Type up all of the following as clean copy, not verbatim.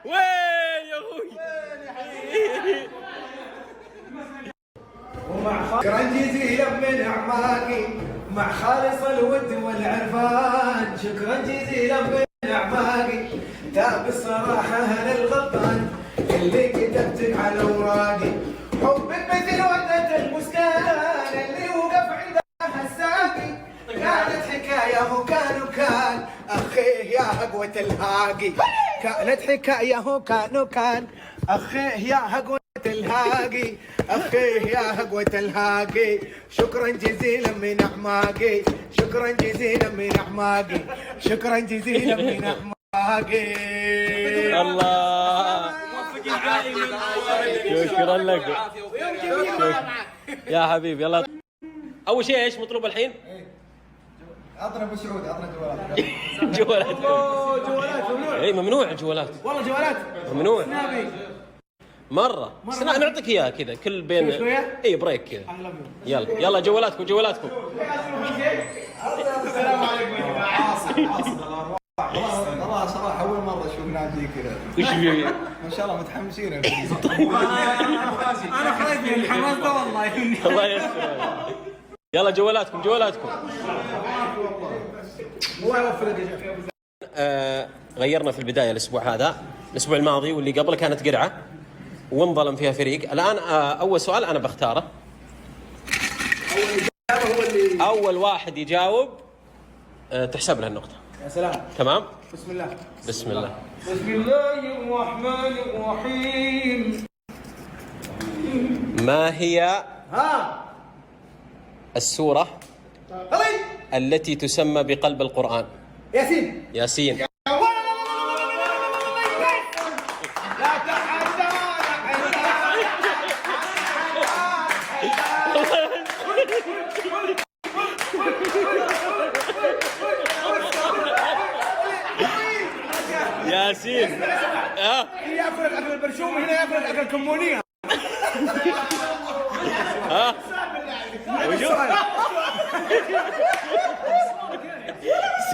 وين يا اخوي؟ شكرا جزيلا من اعماقي مع خالص الود والعرفان، شكرا جزيلا من اعماقي تاب الصراحه انا الغلطان اللي كتبتك على اوراقي، حبك مثل وردة البستان اللي وقف عندها الساقي، كانت حكايه وكان اخيه يا هقوة الهاقي، كانت حكايه وكان اخيه يا هقوة الهاقي، اخيه يا هقوة الهاقي، شكرا جزيلا من اعماقي، شكرا جزيلا من اعماقي، شكرا جزيلا من اعماقي. الله شكرا لك يا حبيبي. يلا اول شيء ايش مطلوب الحين؟ عطنا ابو سعود، عطنا جوالات. جوالات. اي ممنوع الجوالات، والله جوالات ممنوع مرة. بس نعطيك اياها كذا كل بين اي بريك كذا. يلا جوالاتكم. السلام عليكم يا جماعه. والله صراحه اول مره اشوف نادي كذا. وش في؟ ما شاء الله متحمسين. انا خايف من الحماس ده والله. الله يستر. يلا جوالاتكم. غيرنا في البداية الأسبوع هذا، الأسبوع الماضي واللي قبله كانت قرعة وانظلم فيها فريق. الآن أول سؤال أنا بختاره، أول واحد يجاوب تحسب له النقطة. يا سلام. تمام؟ بسم الله. بسم الله الرحمن الرحيم. ما هي السورة التي تسمى بقلب القرآن؟ ياسين. ياسين. ياكل اكل البرشوم، هنا ياكل اكل كمونيه.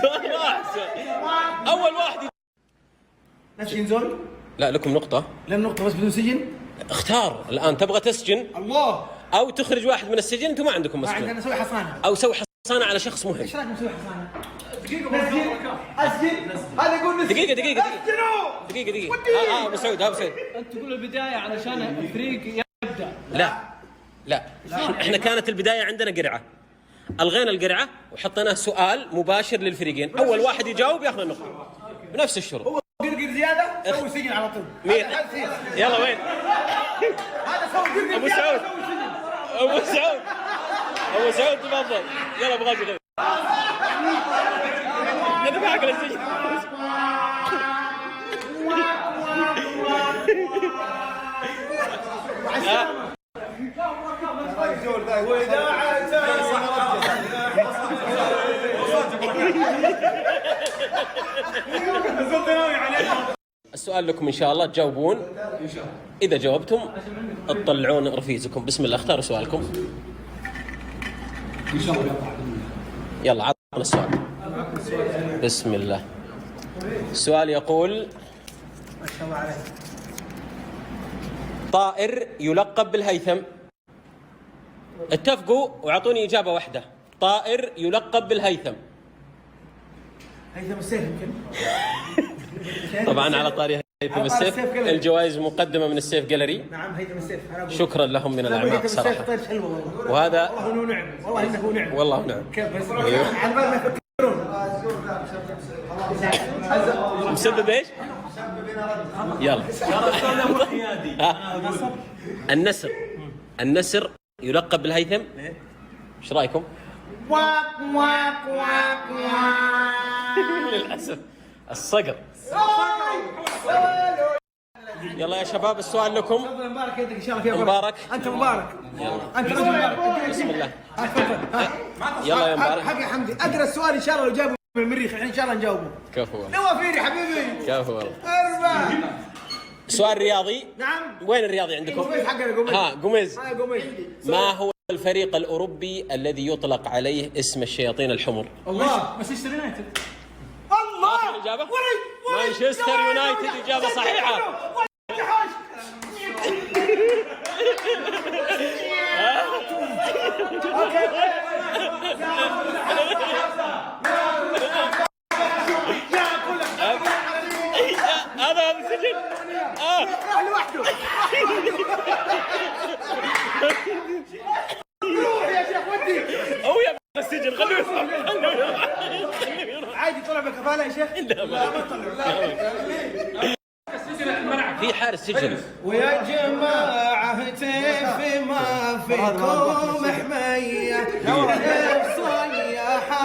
سؤال واحد. اول واحد نسجن زول؟ لا لكم نقطة. لا نقطة بس بدون سجن؟ اختار الآن، تبغى تسجن الله أو تخرج واحد من السجن؟ أنتم ما عندكم ما مسجن. عندنا نسوي حصانة. أو سوي حصانة على شخص مهم. ايش رايك نسوي حصانة؟ دقيقة اسجن. هذا يقول نسجن. دقيقة اسجنوا. أبو سعود. انت تقول البدايه علشان الفريق يبدا. لا احنا كانت البداية عندنا قرعة، ألغينا القرعة وحطيناه سؤال مباشر للفريقين، أول واحد يجاوب ياخذ النقطة بنفس الشروط. هو قرقر زيادة سوي سجن على طول. مين؟ يلا وين؟ هذا سوي قرقر. أبو سعود تفضل. يلا أبغى أجي ندفعك للسجن. السؤال لكم إن شاء الله تجاوبون. إذا جاوبتم تطلعون رفيزكم. بسم الله اختاروا سؤالكم. ان شاء الله. يلا عطنا السؤال. بسم الله. السؤال يقول: ما شاء الله عليك. طائر يلقب بالهيثم. اتفقوا واعطوني إجابة واحدة. طائر يلقب بالهيثم. هيثم السيف يمكن. طبعا على طاري هيثم السيف، الجوائز مقدمة من السيف جاليري. نعم هيثم السيف. شكرا لهم من الأعماق صراحة. وهذا والله نعم. والله انه نعم. والله نعم. كيف بس على بال ما يفكرون. مسبب ايش؟ يلا. النسر يلقب بالهيثم. ايش رايكم؟ للاسف الصقر. يلا يا شباب السؤال لكم. مبارك يدك ان شاء الله فيها مبارك. انت مبارك. يلا انت مبارك. بسم الله. يلا يا مبارك. حق يا حمدي اقرا السؤال ان شاء الله لو جابوا من المريخ ان شاء الله نجاوبه. كفو والله. نوافيري حبيبي. كفو والله. اربع. سؤال رياضي. نعم. وين الرياضي عندكم؟ قميز حقنا قميز. قميز. قميز. ما هو الفريق الأوروبي الذي يطلق عليه اسم الشياطين الحمر؟ الله. مانشستر يونايتد. والله آخر الإجابة مانشستر يونايتد إجابة صحيحة. هذا السجن لوحده. روح يا شيخ ودي. هو يا السجن خلوه يصعب. عادي طلع بكفاله يا شيخ. لا ما في حارس سجن. ويا جماعة هتف ما فيكم حمية صيحة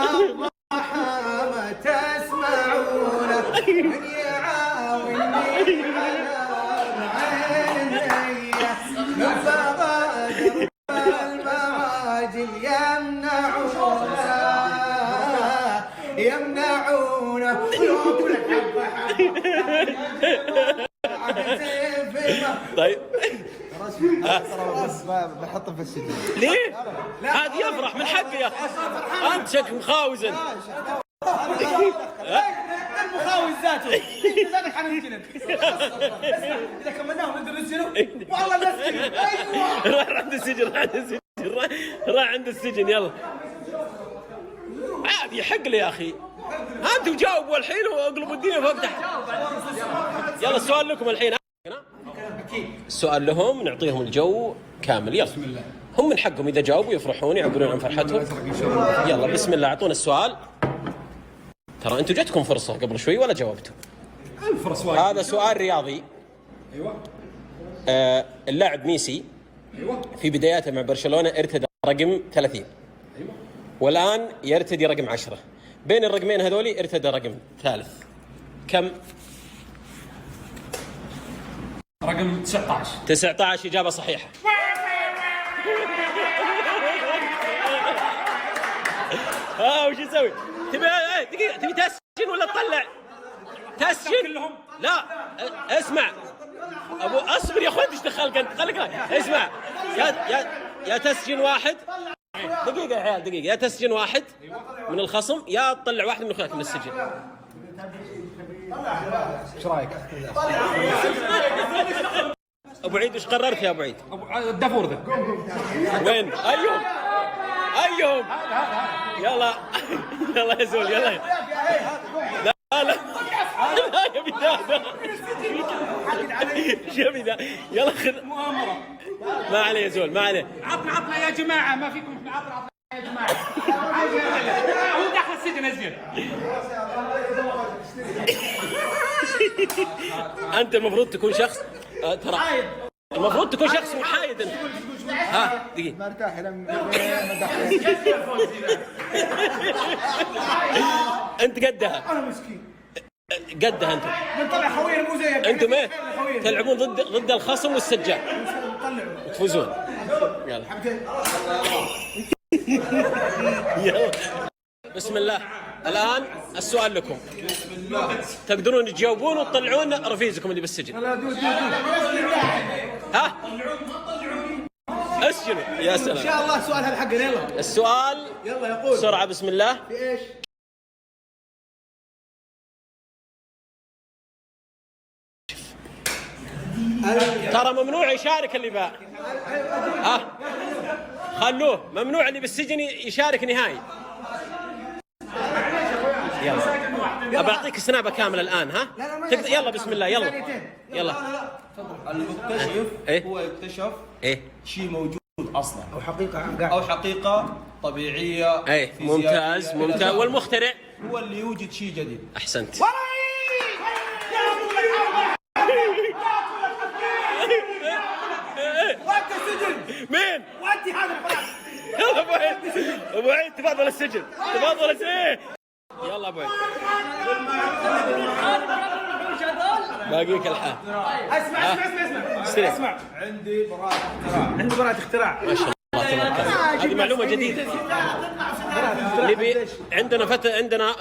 ما تسمعونه من يعاونني على عينيا من بغادر المعاجل يمنعونه طيب بس بحطه في السجن. ليه؟ هذا يفرح من حقه يا اخي. انت شكل مخاوزن. المخاوز ذاته ذاتك حننجلد. اذا كملناهم عند السجن والله نسجن. ايوه راح عند السجن راح عند السجن يلا. عادي يحق لي يا اخي. انتوا جاوبوا الحين واقلبوا الدنيا فوق تحت. يلا السؤال لكم الحين. السؤال لهم نعطيهم الجو كامل. يلا هم من حقهم اذا جاوبوا يفرحون يعبرون عن فرحتهم. يلا بسم الله اعطونا السؤال. ترى انتم جاتكم فرصه قبل شوي ولا جاوبتوا. هذا سؤال رياضي. ايوه. اللاعب ميسي ايوه. في بداياته مع برشلونه ارتدى رقم 30. ايوه. والان يرتدي رقم 10. بين الرقمين هذولي ارتدى رقم ثالث. كم؟ رقم 19. 19 اجابه صحيحه. وش يسوي؟ تبي دقيقه تبي تسجن ولا تطلع؟ تسجن كلهم؟ لا اسمع ابو اصبر يا اخوي ايش دخلك انت؟ خليك اسمع يا تسجن واحد. دقيقه يا عيال دقيقه. يا تسجن واحد من الخصم يا تطلع واحد من اخوانك من السجن. ايش رايك؟ ابو عيد ايش قررت يا ابو عيد؟ الدافور ذا وين؟ ايوم يلا يلا يا زول يلا. لا يبي ذا يبي ذا يلا خذ مؤامرة. ما عليه يا زول ما عليه. عطنا يا جماعة ما فيكم عطنا يا جماعة. هو داخل السجن أسجن. انت المفروض تكون شخص ترى المفروض تكون شخص محايد انت. ها دقيقة مرتاح لما انت قدها. انا مسكين قدها انت. نطلع خوينا مو زيك. انتم ايه تلعبون ضد الخصم والسجان نطلعه وتفوزون. يلا يلا بسم الله. الان السؤال لكم. بسم الله. تقدرون تجاوبون وتطلعون رفيزكم اللي بالسجن. لا دود ها اسجنوا يا ان سلام. شاء الله السؤال هذا حقنا. يلا السؤال يلا يقول بسرعة بسم الله. في ايش؟ ترى ممنوع يشارك اللي باع. ها خلوه ممنوع اللي بالسجن يشارك نهائي. يلا ابى اعطيك سنابه كامله الان. ها يلا بسم الله يلا يلا. المكتشف إيه؟ هو يكتشف ايه شيء موجود اصلا او حقيقه طبيعيه ايه فيزيائية ممتاز ممتاز. والمخترع هو اللي يوجد شيء جديد. احسنت. وانت السجن مين؟ وانت هذا الفراغ. يلا ابو عيد ابو عيد تفضل السجن تفضل السجن. يلا ابو عيد باقيك الحال. اسمع استريح. اسمع عندي براءه اختراع. عندي براءة اختراع. ما شاء الله تبارك الله. هذه معلومه جديده. نبي عندنا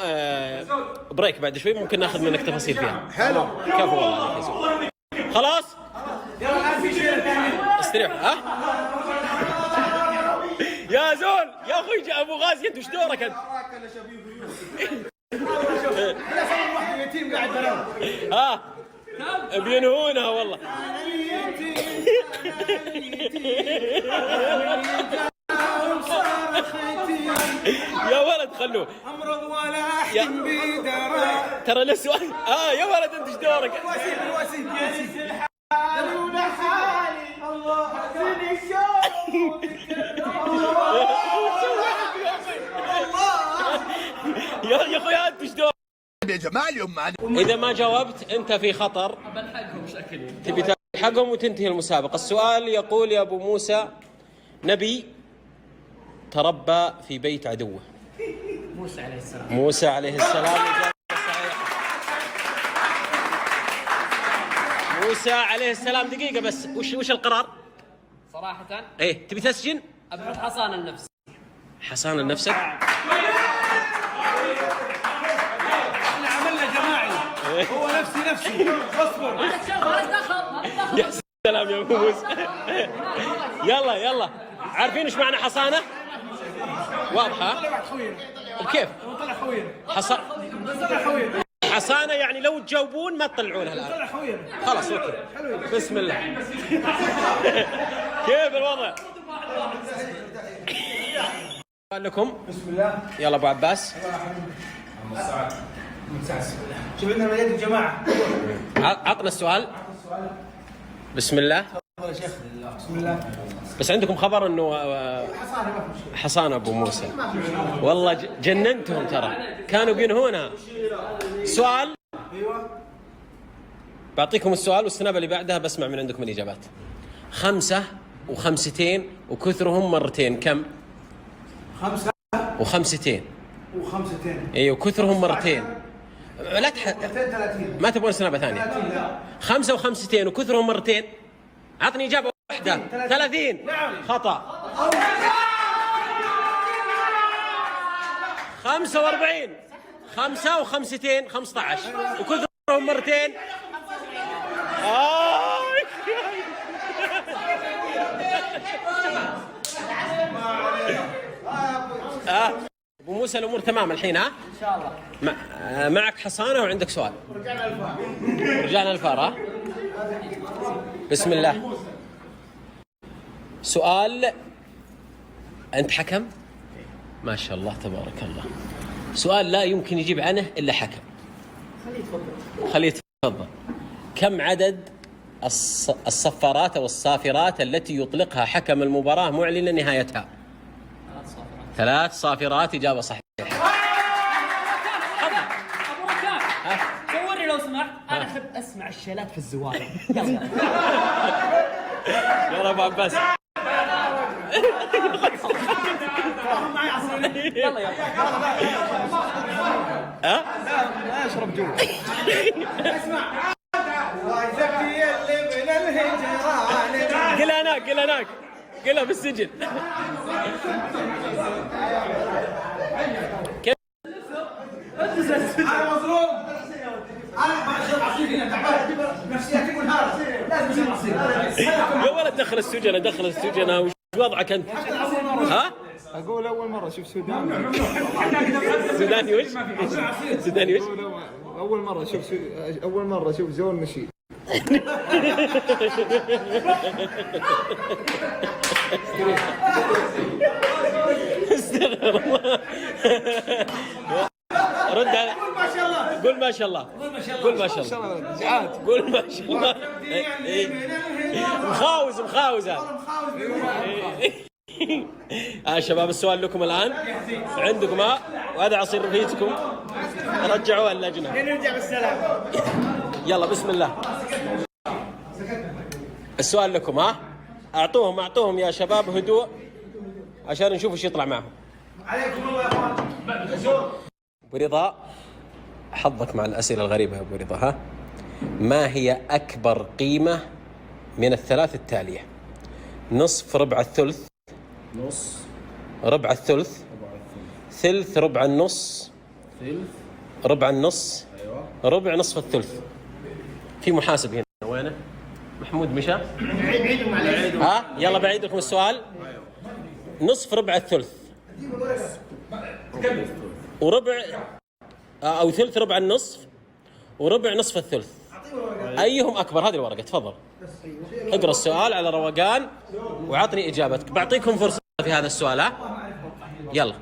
بريك بعد شوي ممكن ناخذ منك تفاصيل فيها. حلو كفو والله يا زول. خلاص يلا الان في شيء ثاني. استريح. ها يا زول يا اخوي ابو غازي انت وش دورك انت؟ اليتيم قاعد بنام. ها بينهونها والله. يا ولد خلوه امرض ولا احكم بدرا. ترى له سؤال. يا ولد انت ايش دورك؟ الوسيم حالي الله حزن الشوق. يا اخوي انت ايش دورك؟ يا جمال يوم اذا ما جاوبت انت في خطر. بلحقهم شكلي. تبي تلحقهم وتنتهي المسابقه. السؤال يقول يا ابو موسى: نبي تربى في بيت عدوه. موسى عليه السلام. موسى عليه السلام. إجابة صحيحة. موسى عليه السلام. دقيقة بس، وش القرار؟ صراحة ايه تبي تسجن؟ ابعد حصان النفس. حصان لنفسك؟ احنا عملنا جماعي. هو نفسي اصبر. يا سلام يا ابو موسى. يلا عارفين ايش معنى حصانة؟ واضحة؟ بكيف؟ طلع خوينا. حصانة يعني لو تجاوبون ما تطلعونها الآن. خلاص اوكي. بسم الله. كيف الوضع؟ قال لكم بسم الله. يلا ابو عباس. شوف عندنا مجال الجماعه. عطنا السؤال. بسم الله. تفضل يا شيخ. بسم الله. بس عندكم خبر انه حصان ابو موسى والله جننتهم ترى، كانوا بينهونها. سؤال. ايوه. بعطيكم السؤال والسنابه اللي بعدها بسمع من عندكم الاجابات. 5 و5 وكثرهم مرتين كم؟ 5 و5 و5. ايوه كثرهم مرتين. لا 230. ما تبغون سنابه ثانيه. 5 و5 وكثرهم مرتين. عطني اجابه واحده. 30. خطا. 45. 5 و5 15 وكثرهم مرتين. ابو موسى الامور تمام الحين. ها ان شاء الله. معك حصانه وعندك سؤال. رجعنا الفار. بسم الله. سؤال. انت حكم؟ ما شاء الله تبارك الله. سؤال لا يمكن يجيب عنه الا حكم. خليه يتفضل. كم عدد الصفارات او الصافرات التي يطلقها حكم المباراة معلنا نهايتها؟ 3 صافرات. إجابة صحيحة. ابو ركان صورني لو سمحت. انا احب اسمع الشيلات في الزوال. يلا ابو عباس. يلا ها؟ لا اشرب جوا. اسمع. وزكي اللي من الهجران. قل هناك قلها بالسجن. كيف؟ انا مظلوم. انا ما اشرب عصير هنا تعبان. نفسيتي منهارة. لازم اشرب عصير. يا ولد دخل السجن وش وضعك انت؟ ها؟ اقول اول مره اشوف سوداني. سوداني وش؟ سوداني وش؟ اول مره اشوف زول نشيد. استغفر الله. رد على. قول ما شاء الله. قول ما شاء الله. قول ما شاء الله. مخاوز شباب السؤال لكم الآن. عندكم وهذا عصير رفيقكم. رجعوها اللجنة. نرجع بالسلام. يلا بسم الله. السؤال لكم. اعطوهم يا شباب هدوء عشان نشوف ايش يطلع معهم. عليكم الله يا اخوان. ابو رضا حظك مع الاسئله الغريبه يا ابو رضا. ما هي اكبر قيمه من الثلاث التاليه؟ نصف ربع الثلث، ربع الثلث، ثلث ربع النص، ربع النص، ربع نصف الثلث. في محاسب هنا وينه؟ محمود مشى؟ بعيدهم عليك. يلا بعيد لكم السؤال. نصف ربع الثلث وربع أو ثلث ربع النصف وربع نصف الثلث. أيهم أكبر؟ هذه الورقة تفضل اقرأ السؤال على روقان وعطني إجابتك. بعطيكم فرصة في هذا السؤال. ها يلا.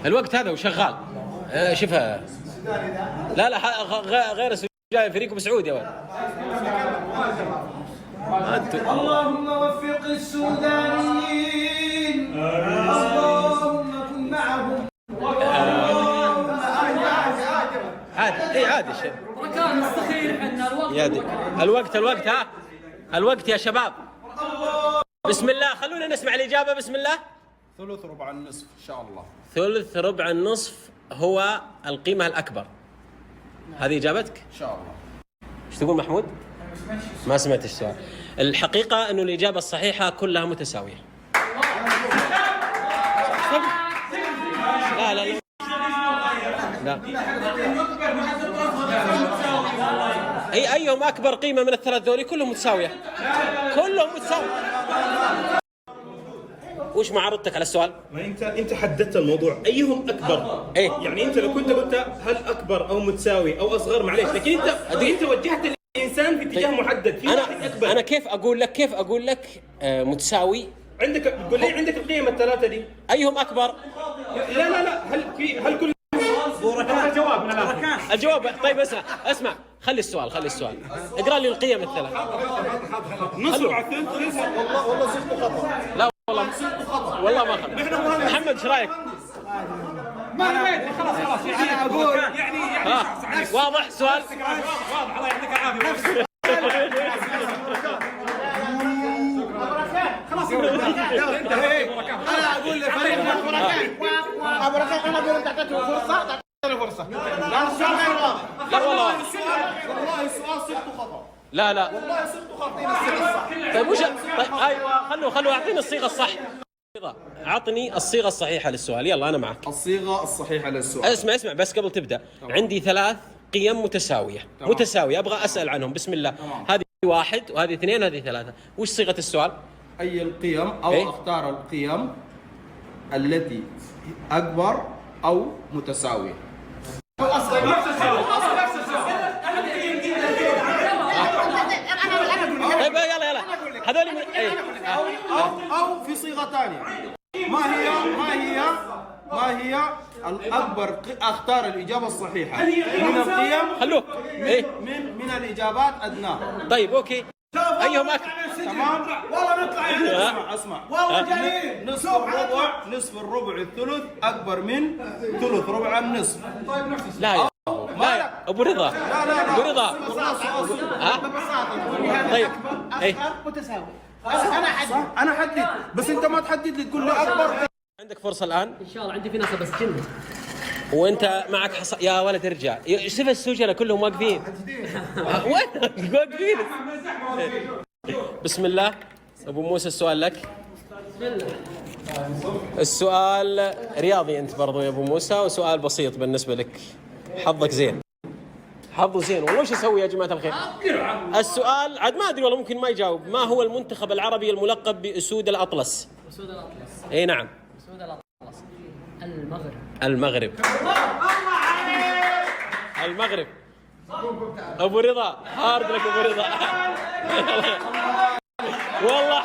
الوقت هذا وشغال. شوفها. لا غير جاي فريقكم سعودي يا ولد. اللهم وفق السودانيين، اللهم كن معهم. عادي الشيء. ركان مستخير عندنا الوقت. الوقت ها الوقت يا شباب. بسم الله، خلونا نسمع الإجابة. بسم الله. ثلث ربع النصف إن شاء الله. ثلث ربع النصف هو القيمة الأكبر. هذه إجابتك؟ إن شاء الله. ايش تقول محمود؟ ما سمعت السؤال. الحقيقة أنه الإجابة الصحيحة كلها متساوية. لا أيهم أكبر قيمة من الثلاث ذولي؟ كلهم متساوية. وش معارضتك على السؤال؟ ما انت حددت الموضوع ايهم اكبر. ايه يعني انت لو كنت قلت هل اكبر او متساوي او اصغر معليش، لكن انت وجهت الانسان في اتجاه محدد. في واحد اكبر. انا كيف اقول لك متساوي؟ عندك تقول لي عندك القيم الثلاثه دي ايهم اكبر؟ لا هل كل الجواب من الآخر. الجواب. طيب اسمع خلي السؤال اقرا لي القيم الثلاث. نص على الثلث. والله صرت خطأ. لا والله ما خلي. محمد ايش رايك؟ ما نبيت خلاص يعني اقول يعني واضح سؤال؟ واضح. الله يعطيك العافيه. خلاص انا اقول لفريق بركان، انا اقول انت اعطيته فرصه. لا السؤال غير واضح. لا والله السؤال صرت خطأ. لا والله صرت خطأ. طيب وش؟ طيب ايوه خلوا اعطيني الصيغه الصح. اعطني الصيغه الصحيحه للسؤال. يلا انا معك. الصيغة الصحيحة للسؤال. اسمع بس قبل تبدا. عندي 3 قيم متساويه. ابغى اسال عنهم. بسم الله. هذه 1 وهذه 2 وهذه 3. وش صيغه السؤال؟ أي القيم أو إيه؟ أختار القيم التي أكبر أو متساوية. طيب يلا هذول أو في صيغة ثانية. ما هي الأكبر؟ أختار الإجابة الصحيحة من القيم. خلوه من الإجابات أدناها. طيب اوكي. ايهم اكبر؟ تمام. والله نطلع. اسمع والله جايين. نصف الربع الثلث أكبر من ثلث ربع النصف. لا ابو رضا. لا ابو رضا. طيب متساوي. أنا حدد، بس أنت ما تحدد لي تقول لي أكبر. عندك فرصه الان ان شاء الله عندي في ناس بس جنة. وانت معك يا ولد ارجع. شوف السجناء كلهم واقفين. وين واقفين؟ بسم الله. ابو موسى السؤال لك. السؤال رياضي انت برضو يا ابو موسى، وسؤال بسيط بالنسبه لك. حظك زين. حظه زين والله. وش اسوي يا جماعه الخير؟ السؤال عاد ما ادري والله، ممكن ما يجاوب. ما هو المنتخب العربي الملقب باسود الاطلس؟ اسود الاطلس. اي نعم. اسود الاطلس. المغرب. ابو رضا هارد لك ابو رضا. والله